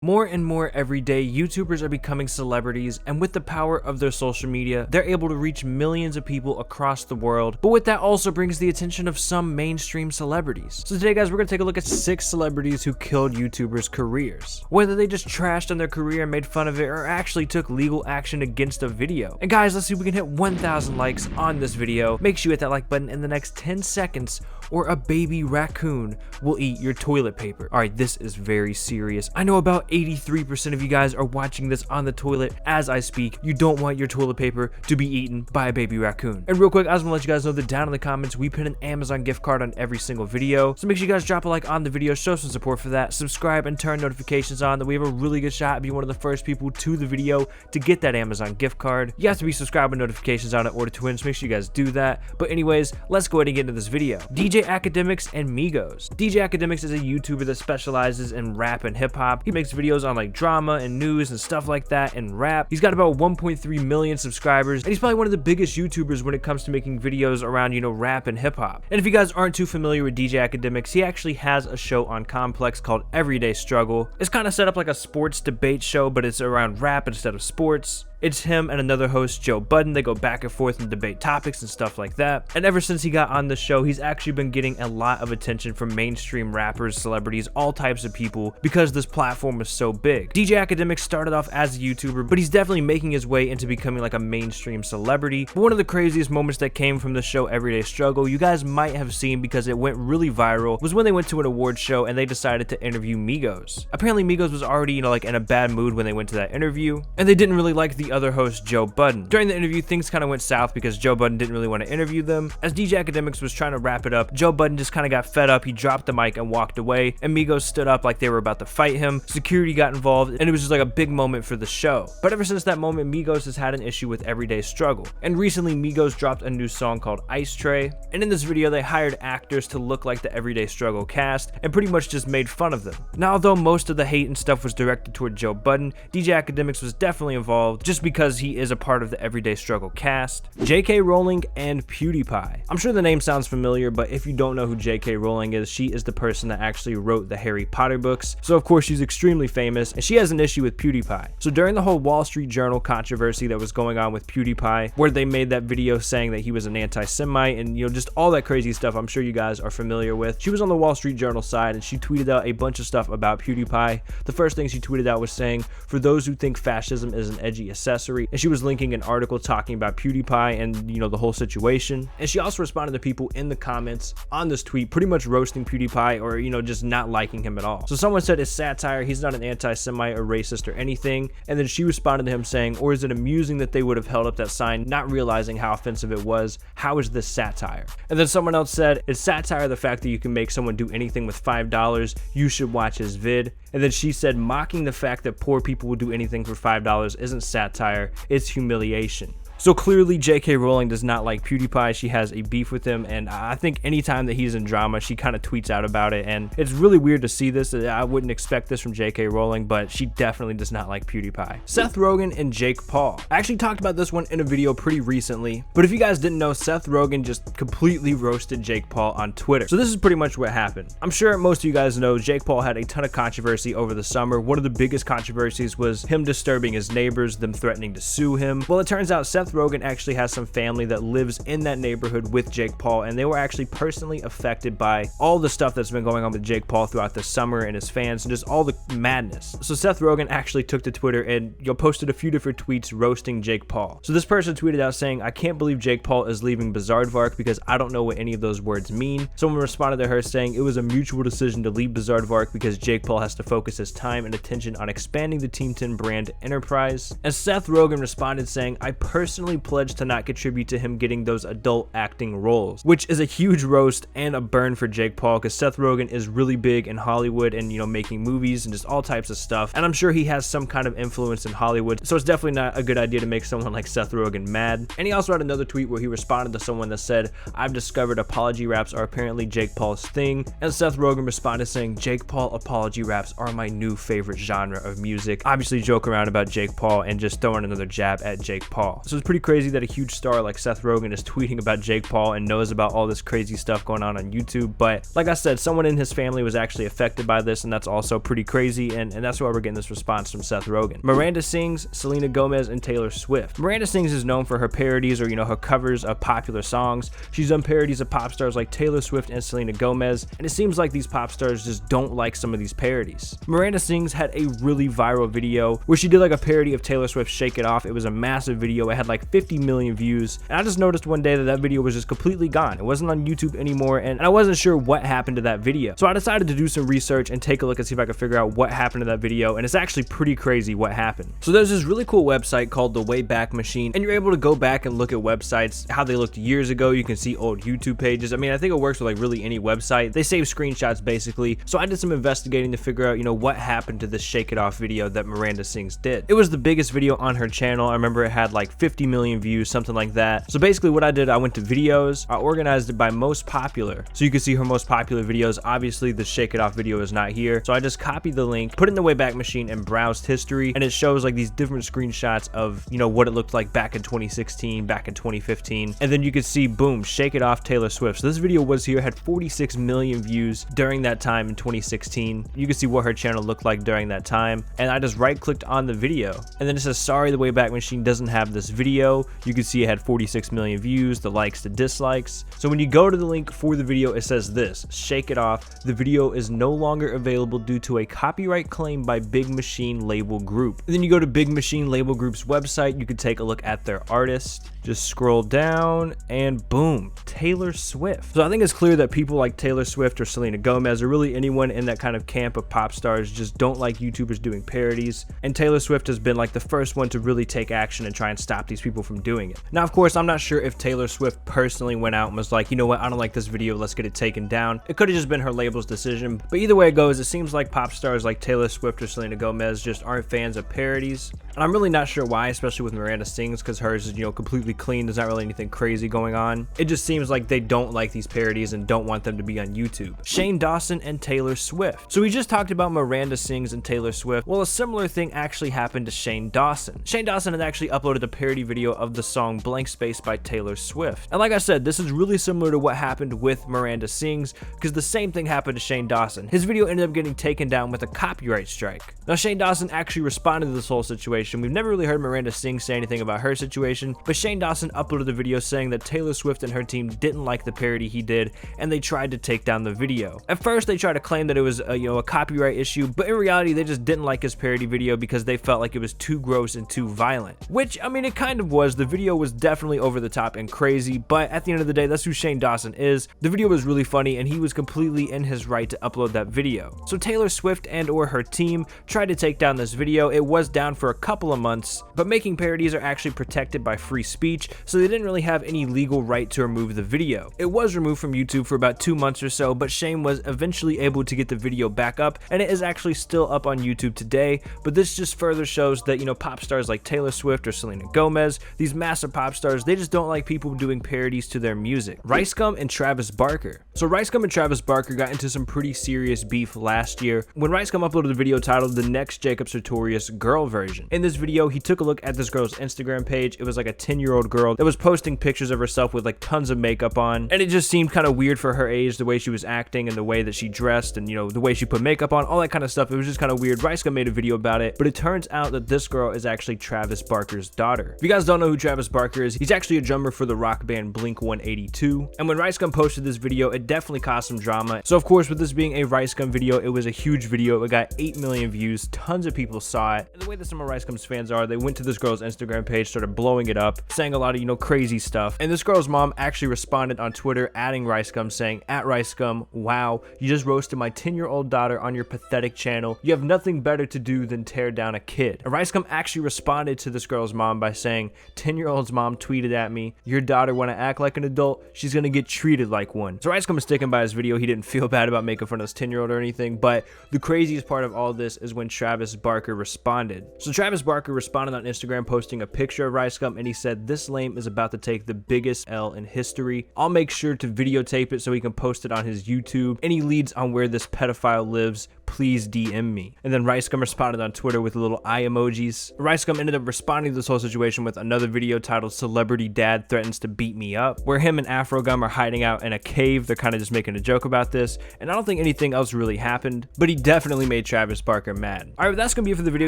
More and more every day, YouTubers are becoming celebrities, and with the power of their social media, they're able to reach millions of people across the world. But with that also brings the attention of some mainstream celebrities. So today, guys, we're gonna take a look at 6 celebrities who killed YouTubers' careers. Whether they just trashed on their career and made fun of it, or actually took legal action against a video. And guys, let's see if we can hit 1,000 likes on this video. Make sure you hit that like button in the next 10 seconds, or a baby raccoon will eat your toilet paper. All right, this is very serious. I know about 83% of you guys are watching this on the toilet as I speak. You don't want your toilet paper to be eaten by a baby raccoon. And real quick, I just want to let you guys know that down in the comments, we put an Amazon gift card on every single video. So make sure you guys drop a like on the video, show some support for that, subscribe and turn notifications on, that we have a really good shot at being one of the first people to the video to get that Amazon gift card. You have to be subscribed with notifications on in order to win, so make sure you guys do that. But anyways, let's go ahead and get into this video. DJ Academics and Migos. DJ Academics is a YouTuber that specializes in rap and hip hop. He makes videos on like drama and news and stuff like that and rap. He's got about 1.3 million subscribers, and he's probably one of the biggest YouTubers when it comes to making videos around, rap and hip hop. And if you guys aren't too familiar with DJ Academics, he actually has a show on Complex called Everyday Struggle. It's kind of set up like a sports debate show, but it's around rap instead of sports. It's him and another host, Joe Budden. They go back and forth and debate topics and stuff like that. And ever since he got on the show, he's actually been getting a lot of attention from mainstream rappers, celebrities, all types of people, because this platform is so big. DJ Academics started off as a YouTuber, but he's definitely making his way into becoming like a mainstream celebrity. But one of the craziest moments that came from the show Everyday Struggle, you guys might have seen because it went really viral, was when they went to an award show and they decided to interview Migos. Apparently Migos was already, like in a bad mood when they went to that interview, and they didn't really like the other host, Joe Budden. During the interview, things kind of went south because Joe Budden didn't really want to interview them. As DJ Academics was trying to wrap it up, Joe Budden just kind of got fed up. He dropped the mic and walked away, and Migos stood up like they were about to fight him. Security got involved, and it was just like a big moment for the show. But ever since that moment, Migos has had an issue with Everyday Struggle. And recently, Migos dropped a new song called Ice Tray. And in this video, they hired actors to look like the Everyday Struggle cast and pretty much just made fun of them. Now, although most of the hate and stuff was directed toward Joe Budden, DJ Academics was definitely involved just because he is a part of the Everyday Struggle cast. J.K. Rowling and PewDiePie. I'm sure the name sounds familiar, but if you don't know who J.K. Rowling is, she is the person that actually wrote the Harry Potter books. So of course she's extremely famous, and she has an issue with PewDiePie. So during the whole Wall Street Journal controversy that was going on with PewDiePie, where they made that video saying that he was an anti-Semite and just all that crazy stuff I'm sure you guys are familiar with, she was on the Wall Street Journal side and she tweeted out a bunch of stuff about PewDiePie. The first thing she tweeted out was saying, "For those who think fascism is an edgy accessory," and she was linking an article talking about PewDiePie and the whole situation. And she also responded to people in the comments on this tweet pretty much roasting PewDiePie, or just not liking him at all. So someone said it's satire, he's not an anti-Semite or racist or anything, and then she responded to him saying, "Or is it amusing that they would have held up that sign not realizing how offensive it was? How is this satire?" And then someone else said, "It's satire the fact that you can make someone do anything with $5, you should watch his vid." And then she said, "Mocking the fact that poor people will do anything for $5 isn't satire, it's humiliation." So clearly J.K. Rowling does not like PewDiePie. She has a beef with him, and I think anytime that he's in drama, she kind of tweets out about it, and it's really weird to see this. I wouldn't expect this from J.K. Rowling, but she definitely does not like PewDiePie. Seth Rogen and Jake Paul. I actually talked about this one in a video pretty recently, but if you guys didn't know, Seth Rogen just completely roasted Jake Paul on Twitter. So this is pretty much what happened. I'm sure most of you guys know Jake Paul had a ton of controversy over the summer. One of the biggest controversies was him disturbing his neighbors, them threatening to sue him. Well, it turns out Seth Rogen actually has some family that lives in that neighborhood with Jake Paul, and they were actually personally affected by all the stuff that's been going on with Jake Paul throughout the summer and his fans and just all the madness. So Seth Rogen actually took to Twitter and posted a few different tweets roasting Jake Paul. So this person tweeted out saying, "I can't believe Jake Paul is leaving Bizarrevark because I don't know what any of those words mean." Someone responded to her saying, "It was a mutual decision to leave Bizarrevark because Jake Paul has to focus his time and attention on expanding the Team 10 brand enterprise." And Seth Rogen responded saying, "I personally pledge to not contribute to him getting those adult acting roles," which is a huge roast and a burn for Jake Paul, because Seth Rogen is really big in Hollywood and making movies and just all types of stuff, and I'm sure he has some kind of influence in Hollywood, so it's definitely not a good idea to make someone like Seth Rogen mad. And he also had another tweet where he responded to someone that said, "I've discovered apology raps are apparently Jake Paul's thing," and Seth Rogen responded saying, "Jake Paul apology raps are my new favorite genre of music," obviously joke around about Jake Paul and just throwing another jab at Jake Paul. So it's pretty crazy that a huge star like Seth Rogen is tweeting about Jake Paul and knows about all this crazy stuff going on YouTube. But like I said, someone in his family was actually affected by this, and that's also pretty crazy, and that's why we're getting this response from Seth Rogen. Miranda Sings, Selena Gomez, and Taylor Swift. Miranda Sings is known for her parodies, or her covers of popular songs. She's done parodies of pop stars like Taylor Swift and Selena Gomez, and it seems like these pop stars just don't like some of these parodies. Miranda Sings had a really viral video where she did like a parody of Taylor Swift's Shake It Off. It was a massive video. It had like 50 million views, and I just noticed one day that that video was just completely gone. It wasn't on YouTube anymore, and I wasn't sure what happened to that video. So I decided to do some research and take a look and see if I could figure out what happened to that video, and it's actually pretty crazy what happened. So there's this really cool website called the Wayback Machine, and you're able to go back and look at websites, how they looked years ago. You can see old YouTube pages. I mean, I think it works with like really any website. They save screenshots basically. So I did some investigating to figure out, what happened to this Shake It Off video that Miranda Sings did. It was the biggest video on her channel. I remember it had like 50 million views, something like that. So basically what I did, I went to videos, I organized it by most popular. So you can see her most popular videos. Obviously the Shake It Off video is not here. So I just copied the link, put it in the Wayback Machine, and browsed history. And it shows like these different screenshots of, what it looked like back in 2016, back in 2015. And then you could see, boom, Shake It Off Taylor Swift. So this video was here, had 46 million views during that time in 2016. You can see what her channel looked like during that time. And I just right clicked on the video. And then it says, sorry, the Wayback Machine doesn't have this video. You can see it had 46 million views, the likes, the dislikes. So when you go to the link for the video, it says this: Shake It Off. The video is no longer available due to a copyright claim by Big Machine Label Group. And then you go to Big Machine Label Group's website. You can take a look at their artist. Just scroll down and boom, Taylor Swift. So I think it's clear that people like Taylor Swift or Selena Gomez, or really anyone in that kind of camp of pop stars, just don't like YouTubers doing parodies. And Taylor Swift has been like the first one to really take action and try and stop these people from doing it. Now, of course, I'm not sure if Taylor Swift personally went out and was like, you know what, I don't like this video, let's get it taken down. It could have just been her label's decision. But either way it goes, it seems like pop stars like Taylor Swift or Selena Gomez just aren't fans of parodies. And I'm really not sure why, especially with Miranda Sings, because hers is, completely clean. There's not really anything crazy going on. It just seems like they don't like these parodies and don't want them to be on YouTube. Shane Dawson and Taylor Swift. So we just talked about Miranda Sings and Taylor Swift. Well, a similar thing actually happened to Shane Dawson. Shane Dawson had actually uploaded a parody video of the song Blank Space by Taylor Swift. And like I said, this is really similar to what happened with Miranda Sings, because the same thing happened to Shane Dawson. His video ended up getting taken down with a copyright strike. Now, Shane Dawson actually responded to this whole situation. We've never really heard Miranda Sings say anything about her situation, but Shane Dawson uploaded the video saying that Taylor Swift and her team didn't like the parody he did, and they tried to take down the video. At first, they tried to claim that it was a copyright issue, but in reality, they just didn't like his parody video because they felt like it was too gross and too violent. Which, I mean, it kind of was. The video was definitely over the top and crazy, but at the end of the day, that's who Shane Dawson is. The video was really funny, and he was completely in his right to upload that video. So Taylor Swift and or her team tried to take down this video. It was down for a couple of months, but making parodies are actually protected by free speech, so they didn't really have any legal right to remove the video. It was removed from YouTube for about 2 months or so, but Shane was eventually able to get the video back up, and it is actually still up on YouTube today. But this just further shows that, pop stars like Taylor Swift or Selena Gomez, these massive pop stars, they just don't like people doing parodies to their music. Ricegum and Travis Barker. So Ricegum and Travis Barker got into some pretty serious beef last year when Ricegum uploaded a video titled The Next Jacob Sartorius Girl Version. In this video, he took a look at this girl's Instagram page. It was like a 10-year-old girl that was posting pictures of herself with like tons of makeup on, and it just seemed kind of weird for her age, the way she was acting and the way that she dressed, and the way she put makeup on, all that kind of stuff. It was just kind of weird. Ricegum made a video about it, but it turns out that this girl is actually Travis Barker's daughter. If you guys don't know who Travis Barker is, he's actually a drummer for the rock band Blink-182, and when Ricegum posted this video, it definitely caused some drama. So of course, with this being a Ricegum video, it was a huge video. It got 8 million views, tons of people saw it, and the way that some of Ricegum's fans are, they went to this girl's Instagram page, started blowing it up, saying a lot of crazy stuff, and this girl's mom actually responded on Twitter, adding Ricegum, saying, @Ricegum, wow, you just roasted my 10-year-old daughter on your pathetic channel. You have nothing better to do than tear down a kid. And Ricegum actually responded to this girl's mom by saying, 10-year-old's mom tweeted at me, your daughter want to act like an adult, she's gonna get treated like one. So Ricegum is sticking by his video. He didn't feel bad about making fun of this 10-year-old or anything, but the craziest part of all this is when Travis Barker responded. So Travis Barker responded on Instagram posting a picture of Ricegum, and he said, this lame is about to take the biggest L in history. I'll make sure to videotape it so he can post it on his YouTube. Any leads on where this pedophile lives, please DM me. And then Ricegum responded on Twitter with little eye emojis. Ricegum ended up responding to this whole situation with another video titled "Celebrity Dad Threatens to Beat Me Up," where him and Afrogum are hiding out in a cave. They're kind of just making a joke about this, and I don't think anything else really happened, but he definitely made Travis Barker mad. Alright, well, that's gonna be it for the video,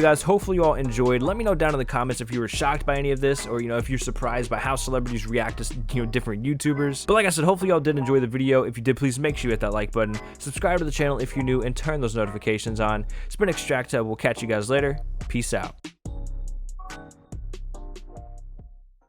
guys. Hopefully you all enjoyed. Let me know down in the comments if you were shocked by any of this, or if you're surprised by how celebrities react to different YouTubers. But like I said, hopefully y'all did enjoy the video. If you did, please make sure you hit that like button, subscribe to the channel if you're new, and turn those notifications on. It's been Extracta. We'll catch you guys later. Peace out.